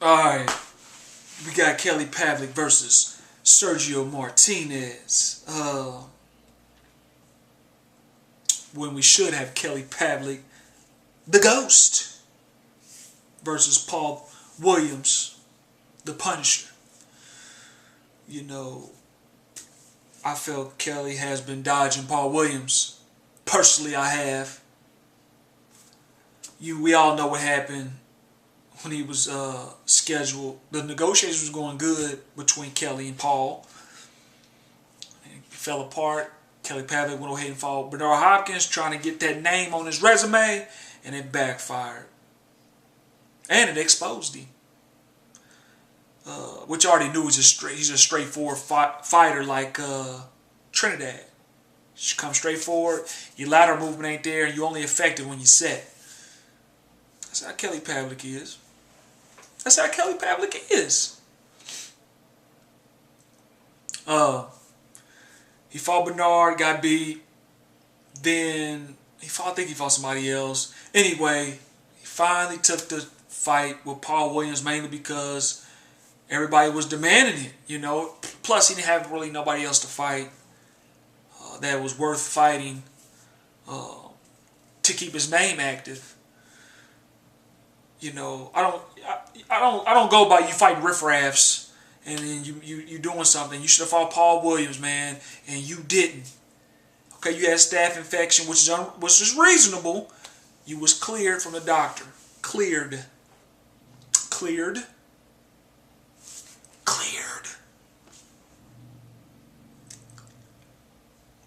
Alright, we got Kelly Pavlik versus Sergio Martinez. When we should have Kelly Pavlik, the Ghost, versus Paul Williams, the Punisher. You know, I felt Kelly has been dodging Paul Williams. Personally, I have. We all know what happened when he was scheduled. The negotiations was going good between Kelly and Paul. It fell apart. Kelly Pavlik went ahead and fought Bernard Hopkins, trying to get that name on his resume, and it backfired. And it exposed him. Which I already knew he's a straightforward fighter like Trinidad. You come straight forward, your lateral movement ain't there, and you only effective when you set. That's how Kelly Pavlik is. That's how Kelly Pavlik is. He fought Bernard, got beat. Then I think he fought somebody else. Anyway, he finally took the fight with Paul Williams mainly because everybody was demanding it, you know. Plus, he didn't have really nobody else to fight that was worth fighting to keep his name active. You know, I don't go by you fighting riffraffs and then you doing something. You should have fought Paul Williams, man, and you didn't. Okay, you had a staph infection, which is reasonable. You was cleared from the doctor. Cleared.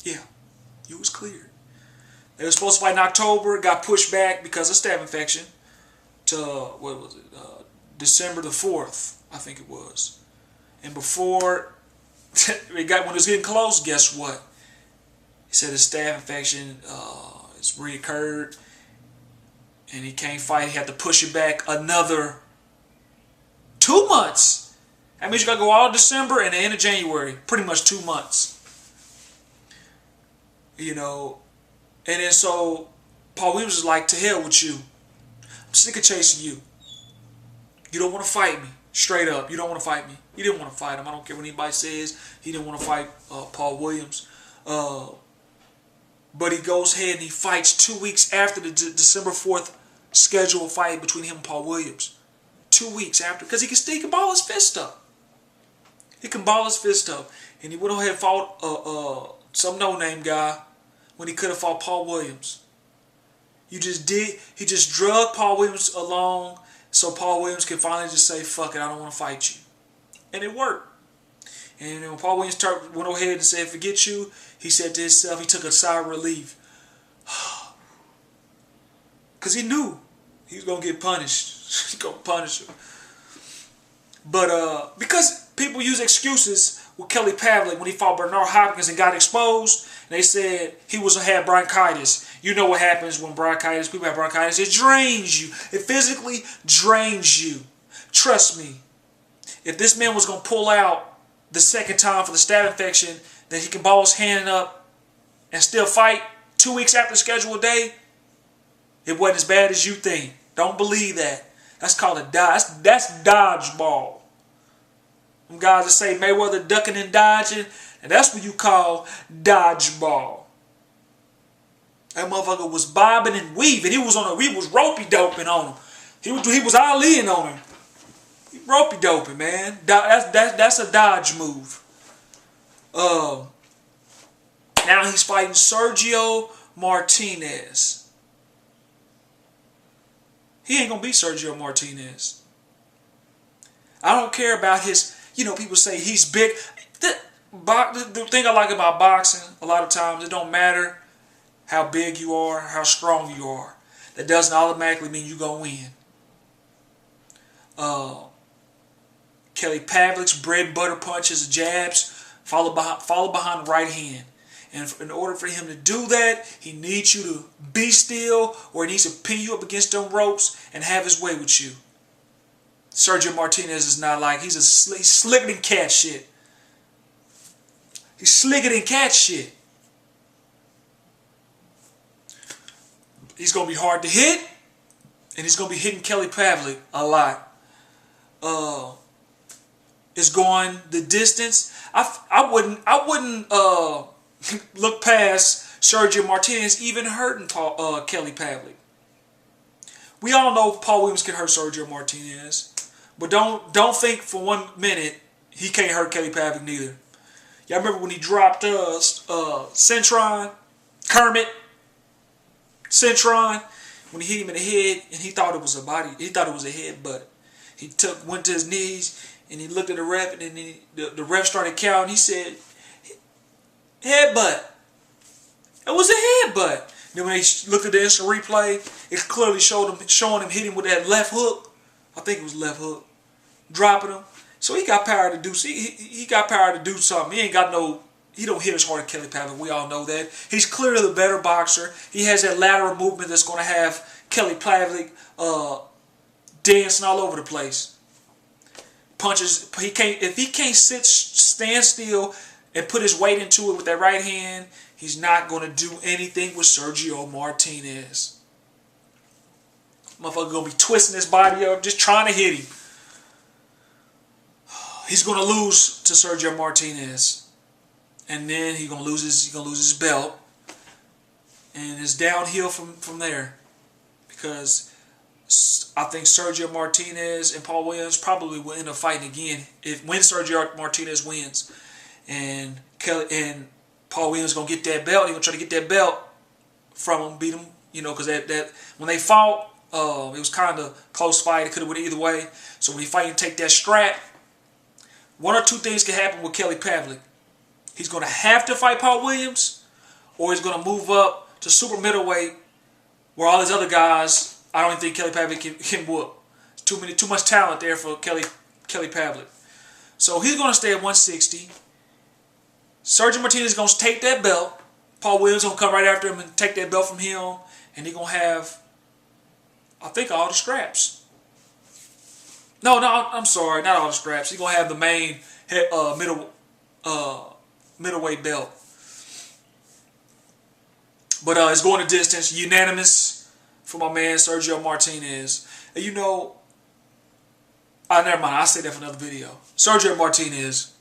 Yeah, you was cleared. They were supposed to fight in October. It got pushed back because of staph infection to, what was it, December the 4th, I think it was. And before, when it was getting close, guess what? He said his staph infection has reoccurred and he can't fight. He had to push it back another 2 months. That means you got to go all of December and the end of January. Pretty much 2 months. You know, and then so Paul Williams is like, to hell with you. I'm sick of chasing you. You don't want to fight me. Straight up, you don't want to fight me. He didn't want to fight him. I don't care what anybody says. He didn't want to fight Paul Williams. But he goes ahead and he fights 2 weeks after the December 4th scheduled fight between him and Paul Williams. 2 weeks after, because he can ball his fist up. He can ball his fist up. And he went ahead and fought some no-name guy when he could have fought Paul Williams. He just drugged Paul Williams along so Paul Williams can finally just say, fuck it, I don't want to fight you. And it worked. And when Paul Williams went ahead and said, forget you, he said to himself, he took a sigh of relief. Because he knew he was going to get punished. He's going to punish him. But because people use excuses with Kelly Pavlik when he fought Bernard Hopkins and got exposed, and they said he had bronchitis. You know what happens when people have bronchitis. It drains you. It physically drains you. Trust me. If this man was going to pull out the second time for the staph infection, that he can ball his hand up and still fight 2 weeks after the scheduled day, it wasn't as bad as you think. Don't believe that. That's called a dodge. That's dodgeball. Them guys that say Mayweather ducking and dodging, and that's what you call dodgeball. That motherfucker was bobbing and weaving. He was ropey doping on him. He was Ali-ing on him. He ropey doping, man. That's a dodge move. Now he's fighting Sergio Martinez. He ain't gonna beat Sergio Martinez. I don't care about his, people say he's big. The thing I like about boxing, a lot of times, it don't matter how big you are, how strong you are. That doesn't automatically mean you're gonna win. Kelly Pavlik's bread and butter punches, jabs, follow behind the right hand. And in order for him to do that, he needs you to be still, or he needs to pin you up against them ropes and have his way with you. Sergio Martinez is not like, he's slicker than cat shit. He's slicker than cat shit. He's going to be hard to hit, and he's going to be hitting Kelly Pavlik a lot. is going the distance. I wouldn't look past Sergio Martinez even hurting Kelly Pavlik. We all know Paul Williams can hurt Sergio Martinez, but don't think for 1 minute he can't hurt Kelly Pavlik neither. Y'all remember when he dropped Centron, Kermit, Centron, when he hit him in the head and he thought it was a body, he thought it was a headbutt. He went to his knees and he looked at the ref, and then the ref started counting. He said, headbutt. It was a headbutt. Then when they looked at the instant replay, it clearly showing him hitting with that left hook. I think it was left hook, dropping him. So he got power to do. He got power to do something. He don't hit as hard as Kelly Pavlik. We all know that. He's clearly the better boxer. He has that lateral movement that's going to have Kelly Pavlik dancing all over the place. Punches. If he can't stand still and put his weight into it with that right hand, he's not going to do anything with Sergio Martinez. Motherfucker going to be twisting his body up, just trying to hit him. He's going to lose to Sergio Martinez, and then he's going to lose his belt, and it's downhill from there, because I think Sergio Martinez and Paul Williams probably will end up fighting again when Sergio Martinez wins, and Paul Williams gonna get that belt. He's gonna try to get that belt from him, beat him, because that when they fought, it was kind of close fight. It could have went either way. So when he fight and take that strap, one or two things can happen with Kelly Pavlik. He's gonna have to fight Paul Williams, or he's gonna move up to super middleweight, where all these other guys, I don't think Kelly Pavlik can whoop. Too much talent there for Kelly Pavlik. So he's gonna stay at 160. Sergio Martinez is going to take that belt. Paul Williams is going to come right after him and take that belt from him. And he's going to have, I think, all the scraps. No, I'm sorry. Not all the scraps. He's going to have the main middleweight belt. But it's going the distance. Unanimous for my man Sergio Martinez. And never mind. I'll say that for another video. Sergio Martinez